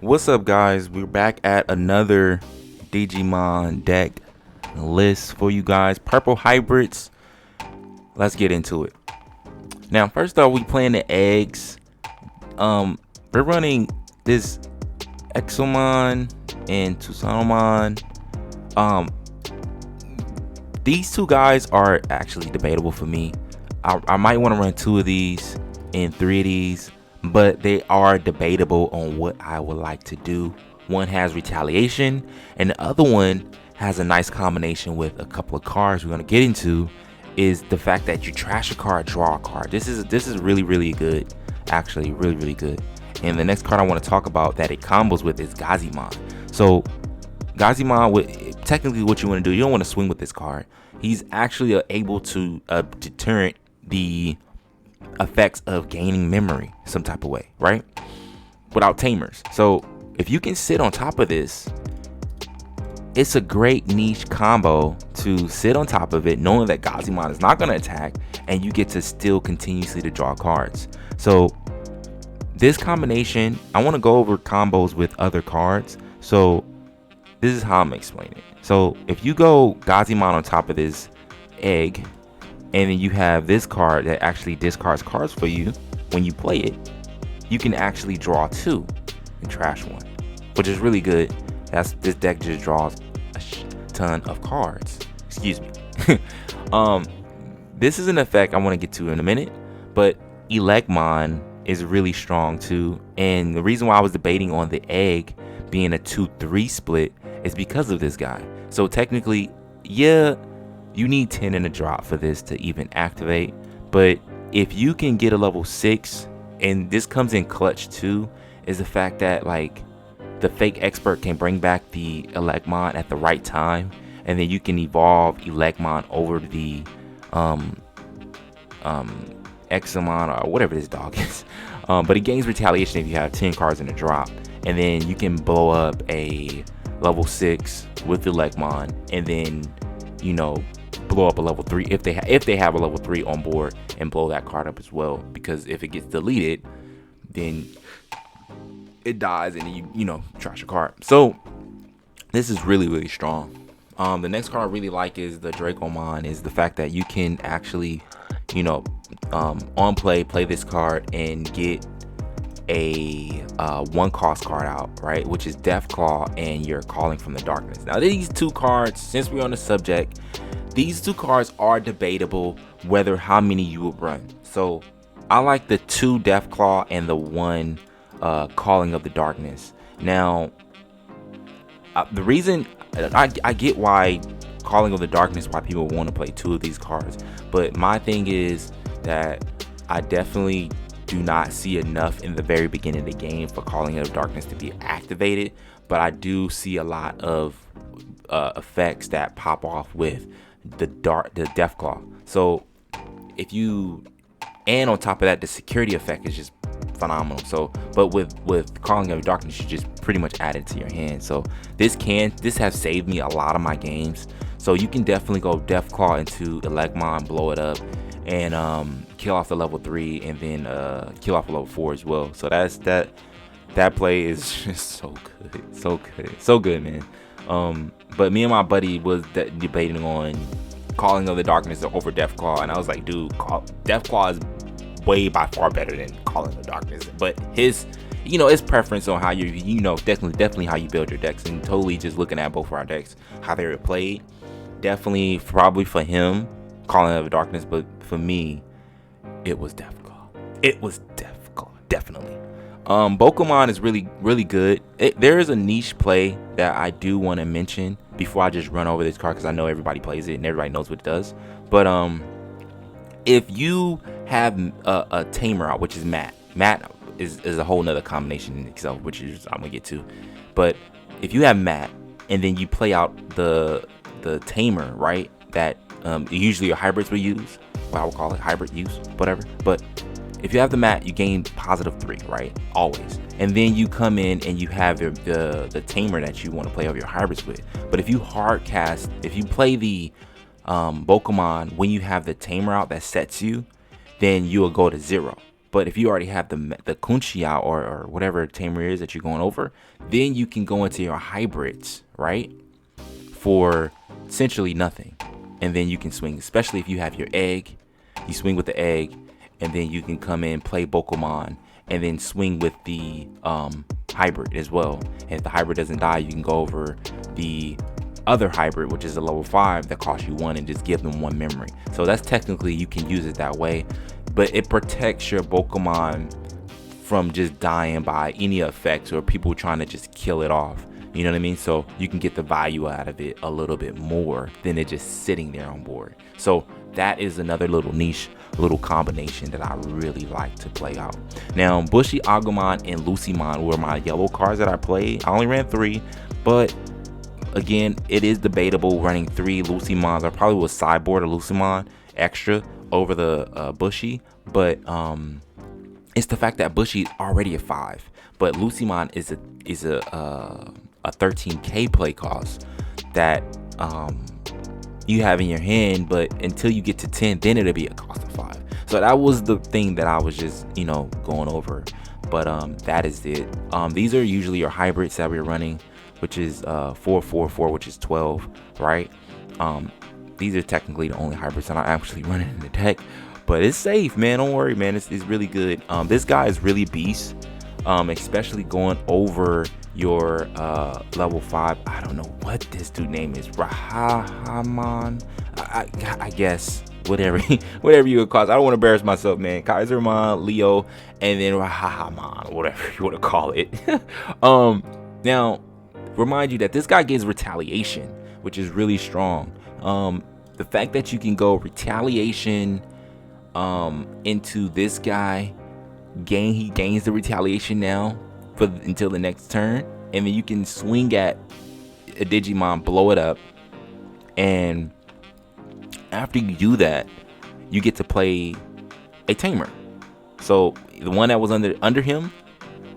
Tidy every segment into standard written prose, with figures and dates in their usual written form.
What's up, guys? We're back at another Digimon deck list for you guys. Purple hybrids. Let's get into it. Now, first off, we playing the eggs. We're running this Exomon and Tusanomon. These two guys are actually debatable for me. I might want to run two of these and three of these, but they are debatable on what I would like to do. One has retaliation, and the other one has a nice combination with a couple of cards we're gonna get into. Is the fact that you trash a card, draw a card. This is really good, actually really good. And the next card I want to talk about that it combos with is Gazimon. So Gazimon, technically what you want to do, you don't want to swing with this card. He's actually able to deterrent the effects of gaining memory some type of way, right? Without tamers. So if you can sit on top of this, it's a great niche combo to sit on top of it, knowing that Gazimon is not going to attack, and you get to still continuously to draw cards. So this combination, I want to go over combos with other cards. So this is how I'm explaining it. So if you go Gazimon on top of this egg, and then you have this card that actually discards cards for you when you play it, you can actually draw two and trash one, which is really good. This deck just draws a ton of cards. Excuse me. This is an effect I want to get to in a minute, but Elegmon is really strong too. And the reason why I was debating on the egg being a 2-3 split is because of this guy. So technically, yeah, you need 10 in a drop for this to even activate. But if you can get a level 6, and this comes in clutch too, is the fact that like the fake expert can bring back the Elegmon at the right time, and then you can evolve Elegmon over the Exomon or whatever this dog is. But it gains retaliation if you have 10 cards in a drop, and then you can blow up a level 6 with the Elegmon, and then blow up a level 3 if they have a level 3 on board, and blow that card up as well, because if it gets deleted, then it dies and you trash a card. So this is really strong. The next card I really like is the Dracomon. Is the fact that you can actually on play this card and get a one cost card out, right, which is Deathclaw, and you're Calling from the Darkness. Now these two cards, since we're on the subject, these two cards are debatable whether how many you would run. So I like the 2 Deathclaw and the 1 Calling of the Darkness. Now the reason I get why Calling of the Darkness, why people want to play 2 of these cards, but my thing is that I definitely do not see enough in the very beginning of the game for Calling of the Darkness to be activated, but I do see a lot of effects that pop off with the Deathclaw. So if you, and on top of that, the security effect is just phenomenal. So but with Calling of the Darkness, you just pretty much add it to your hand. So this has saved me a lot of my games. So you can definitely go Deathclaw into Elegmon, blow it up, and kill off the level 3, and then kill off a level 4 as well. So that play is just so good, man. But me and my buddy was debating on Calling of the Darkness over Deathclaw, and I was like, dude, Deathclaw is way by far better than Calling of the Darkness. But his preference on how you definitely how you build your decks, and totally just looking at both of our decks, how they were played, definitely probably for him Calling of the Darkness, but for me it was Deathclaw. Definitely. Bokomon is really good. There is a niche play that I do want to mention before I just run over this card, because I know everybody plays it and everybody knows what it does. But if you have a tamer out, which is Matt is a whole nother combination in itself, which is I'm gonna get to. But if you have Matt and then you play out the tamer, right, that usually your hybrids will use, what I would call it hybrid use, whatever. But if you have the Matt, you gain +3, right, always. And then you come in and you have the tamer that you want to play over your hybrids with. But if you if you play the Bokomon when you have the tamer out that sets you, then you will go to 0. But if you already have the Kunchi out, or whatever tamer is that you're going over, then you can go into your hybrids, right? For essentially nothing. And then you can swing, especially if you have your egg. You swing with the egg, and then you can come in, play Bokomon, and then swing with the hybrid as well. And if the hybrid doesn't die, you can go over the other hybrid, which is a level 5 that costs you 1, and just give them 1 memory. So that's technically, you can use it that way, but it protects your Bokomon from just dying by any effects or people trying to just kill it off. You know what I mean? So you can get the value out of it a little bit more than it just sitting there on board. So that is another little niche, little combination that I really like to play out. Now, Bushy, Agumon, and Lucimon were my yellow cards that I played. I only ran 3, but again, it is debatable running 3 Lucimons. I probably would sideboard a Lucimon extra over the Bushy, but it's the fact that Bushy is already a 5, but Lucimon is a 13k play cost that you have in your hand, but until you get to 10, then it'll be a cost of 5. So that was the thing that I was just, going over. But that is it. These are usually your hybrids that we're running, which is 444, which is 12, right? These are technically the only hybrids that I'm actually running in the deck, but it's safe, man. Don't worry, man. It's really good. This guy is really beast, especially going over your level 5. I don't know what this dude name is. Rahaman. I guess whatever you would call it. I don't want to embarrass myself, man. Kaisermon, Leo, and then Rahaman, whatever you want to call it. Now, remind you that this guy gives retaliation, which is really strong. The fact that you can go retaliation into this guy, he gains the retaliation now until the next turn, and then you can swing at a Digimon, blow it up, and after you do that, you get to play a tamer. So the one that was under him,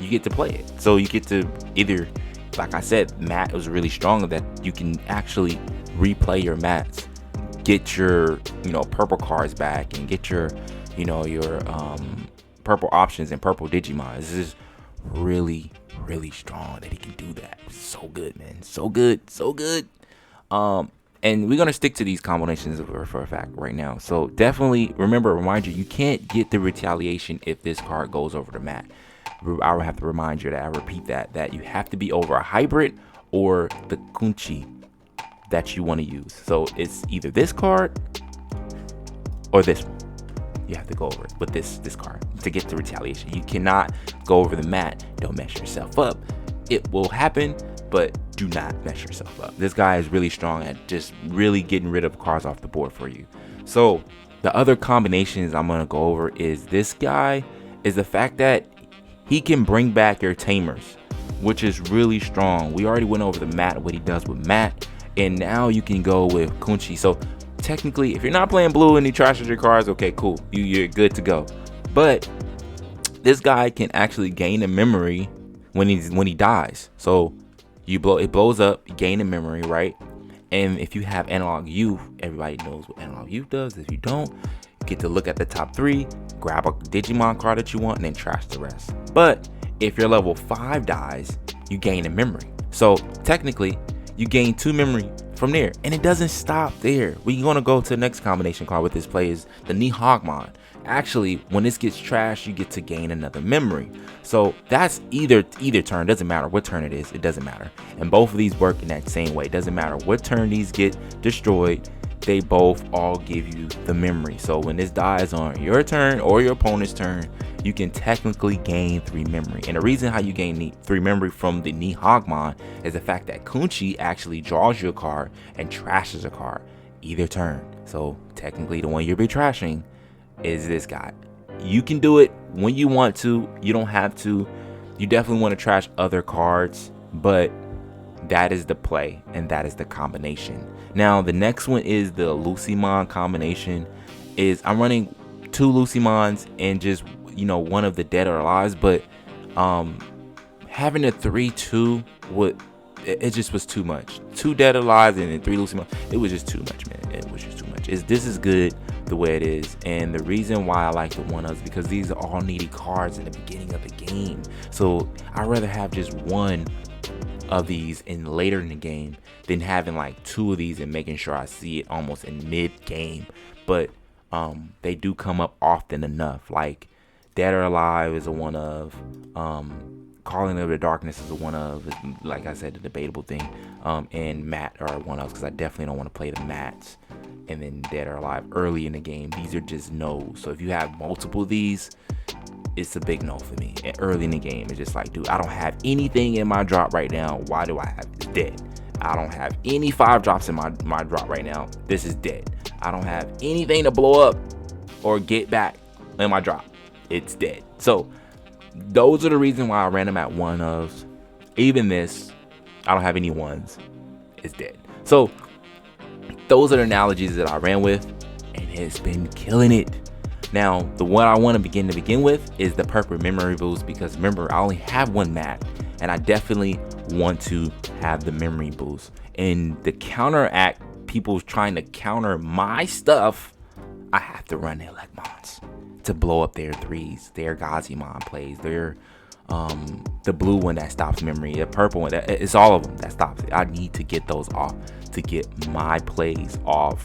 you get to play it. So you get to either, like I said, Matt was really strong that you can actually replay your mats, get your purple cards back, and get your purple options and purple Digimon. This is really strong that he can do that. So good, man. So good. And we're gonna stick to these combinations for a fact right now. So definitely remind you can't get the retaliation if this card goes over the mat. I will have to remind you that, I repeat that you have to be over a hybrid or the Kunchi that you want to use. So it's either this card or this one. You have to go over it with this card to get the retaliation. You cannot go over the mat. Don't mess yourself up. It will happen, but do not mess yourself up. This guy is really strong at just really getting rid of cards off the board for you. So the other combinations I'm going to go over is this guy is the fact that he can bring back your tamers, which is really strong. We already went over the mat, what he does with Matt, and now you can go with Kunchi. So technically, if you're not playing blue and he trashes your cards, okay, cool, you're good to go. But this guy can actually gain a memory when he dies. So it blows up, you gain a memory, right? And if you have Analog Youth, everybody knows what Analog Youth does. If you don't, you get to look at the top 3, grab a Digimon card that you want, and then trash the rest. But if your level 5 dies, you gain a memory. So technically, you gain 2 memory from there, and it doesn't stop there. We're gonna go to the next combination card with this play is the Nihogmon. Actually, when this gets trashed, you get to gain another memory. So that's either turn, doesn't matter what turn it is, it doesn't matter. And both of these work in that same way. It doesn't matter what turn these get destroyed, they both all give you the memory. So when this dies on your turn or your opponent's turn, you can technically gain 3 memory. And the reason how you gain 3 memory from the Nihogmon is the fact that Kunchi actually draws your card and trashes a card either turn. So technically the one you'll be trashing is this guy. You can do it when you want to. You don't have to. You definitely want to trash other cards, but that is the play and that is the combination. Now the next one is the Lucimon combination. Is I'm running 2 Lucimons and just one of the Dead or Alive, but having a 3-2 it just was too much. 2 Dead or Alive and then 3 Lucimon. It was just too much, man. It was just too much. This is good the way it is. And the reason why I like the 1-ofs is because these are all needed cards in the beginning of the game. So I'd rather have just one of these in later in the game than having like 2 of these and making sure I see it almost in mid game. But they do come up often enough. Like Dead or Alive is a 1-of. Calling of the Darkness is a 1-of. Like I said, the debatable thing. And Matt are 1-ofs because I definitely don't want to play the Mats and then Dead or Alive early in the game. These are just no's. So if you have multiple of these, it's a big no for me. And early in the game, it's just like, dude, I don't have anything in my drop right now. Why do I have it? It's dead. I don't have any 5 drops in my drop right now. This is dead. I don't have anything to blow up or get back in my drop. It's dead. So those are the reasons why I ran them at 1-ofs. Even this, I don't have any 1s. It's dead. So those are the analogies that I ran with, and it's been killing it. Now, the one I want to begin with is the purple memory boost, because remember, I only have 1 map, and I definitely want to have the memory boost. And the counteract people trying to counter my stuff, I have to run their Legmons to blow up their 3s, their Gazimon plays, their the blue one that stops memory, the purple one, it's all of them that stops it. I need to get those off to get my plays off.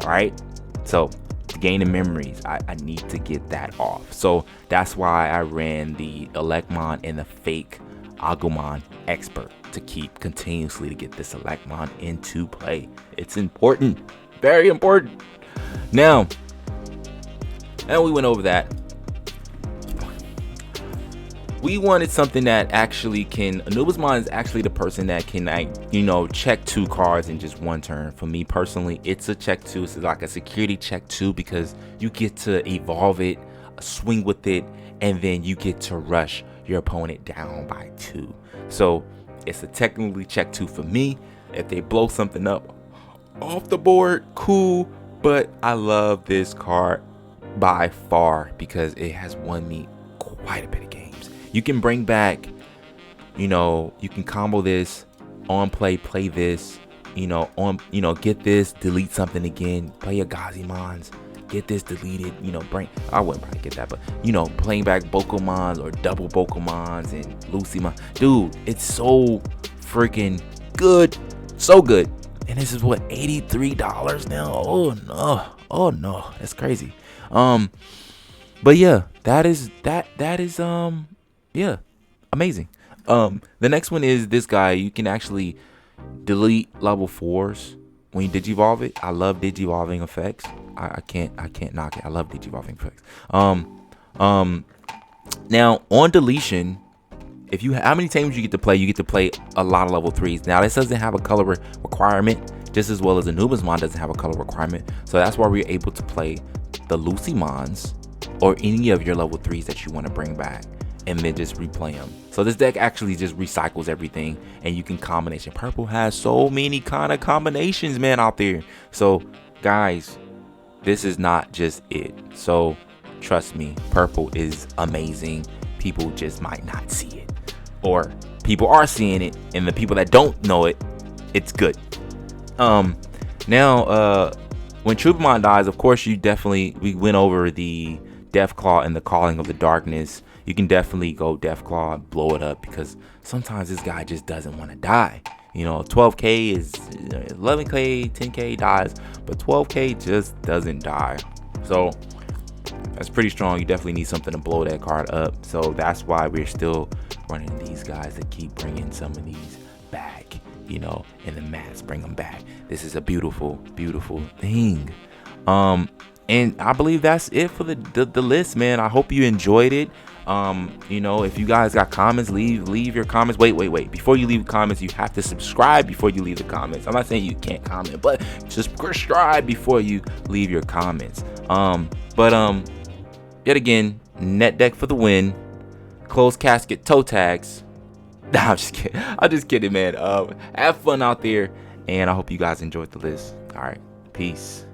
All right, so to gain the memories, I need to get that off. So that's why I ran the Elecmon and the fake Agumon expert to keep continuously to get this Elecmon into play. It's important, very important. Now, and we went over that. We wanted something that actually can, Anubismon is actually the person that can, like, you know, check 2 cards in just 1 turn. For me personally, it's a check 2. It's like a security check 2 because you get to evolve it, swing with it, and then you get to rush your opponent down by 2. So it's a technically check 2 for me. If they blow something up off the board, cool. But I love this card by far because it has won me quite a bit of games. You can bring back, you know, you can combo this on play this, you know, on, you know, get this, delete something again, play your Gazimons, get this deleted, you know, I wouldn't probably get that, but, you know, playing back Bokomons or double Bokomons and Lucimon. Dude, it's so freaking good. So good. And this is what, $83 now? Oh no, that's crazy. But yeah, that is yeah, amazing. The next one is this guy. You can actually delete level 4s when you digivolve it. I love digivolving effects. I can't knock it. I love digivolving effects. Now on deletion, if you how many times you get to play a lot of level 3s. Now this doesn't have a color requirement, just as well as Anubismon doesn't have a color requirement. So that's why we're able to play the Lucimons or any of your level 3s that you want to bring back, and then just replay them. So this deck actually just recycles everything, and you can combination. Purple has so many kind of combinations, man, out there. So guys, this is not just it. So trust me, purple is amazing. People just might not see it, or people are seeing it, and the people that don't know it, it's good. Now when Troupamon dies, of course, we went over the Deathclaw and the Calling of the Darkness. You can definitely go Deathclaw, blow it up, because sometimes this guy just doesn't want to die. You know, 12k is 11k, 10k dies, but 12k just doesn't die. So that's pretty strong. You definitely need something to blow that card up. So that's why we're still running these guys to keep bringing some of these back, you know, and the mats bring them back. This is a beautiful, beautiful thing. And I believe that's it for the list, man. I hope you enjoyed it. You know, if you guys got comments, leave your comments. Wait. Before you leave comments, you have to subscribe before you leave the comments. I'm not saying you can't comment, but just subscribe before you leave your comments. Yet again, net deck for the win. Closed casket toe tags. Nah, I'm just kidding. I'm just kidding, man. Have fun out there, and I hope you guys enjoyed the list. All right, peace.